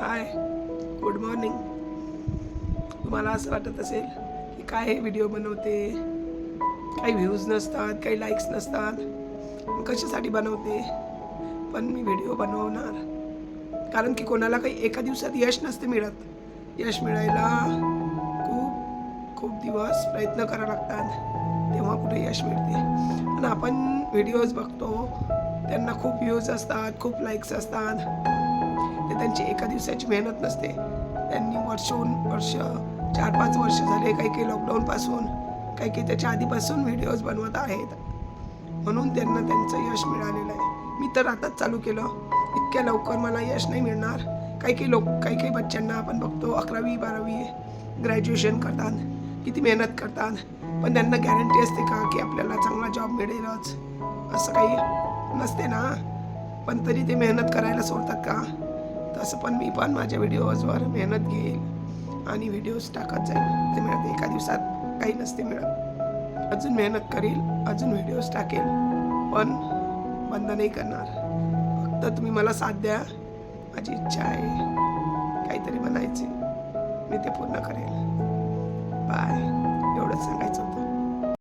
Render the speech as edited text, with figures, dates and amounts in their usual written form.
हाय, good morning. तुम्हाला असं वाटत असेल की काय हे व्हिडिओ बनवते, काही व्ह्यूज नसतात, काही लाईक्स नसतात, मग कशासाठी बनवते. पण मी व्हिडिओ बनवणार, कारण की कोणाला काही एका दिवसात यश नसते मिळत. यश मिळायला खूप खूप दिवस प्रयत्न करावे लागतात, तेव्हा कुठे यश मिळते. आणि आपण व्हिडिओज बघतो, त्यांना खूप व्ह्यूज असतात, खूप लाईक्स असतात. ते त्यांची एका दिवसाची मेहनत नसते. त्यांनी वर्ष 4-5 वर्ष झाले, काही लॉकडाऊनपासून, काही त्याच्या आधीपासून व्हिडिओज बनवत आहेत, म्हणून त्यांना त्यांचं यश मिळालेलं आहे. मी तर आताच चालू केलं, इतक्या लवकर मला यश नाही मिळणार. काही बच्चांना आपण बघतो 11वी-12वी ग्रॅज्युएशन करतात, किती मेहनत करतात, पण त्यांना गॅरंटी असते का की आपल्याला चांगला जॉब मिळेलच? असं काही नसते ना. पण तरी ते मेहनत करायला सोडतात का? तसं पण मी पण माझ्या व्हिडिओजवर मेहनत घेईल आणि व्हिडिओज टाकत जाईल. ते मिळत एका दिवसात काही नसते मिळत. अजून मेहनत करील, अजून व्हिडिओज टाकेल, पण बंद नाही करणार. फक्त तुम्ही मला साथ द्या. माझी इच्छा आहे काहीतरी बनायचे, मी ते पूर्ण करेल. बाय, एवढंच सांगायचं.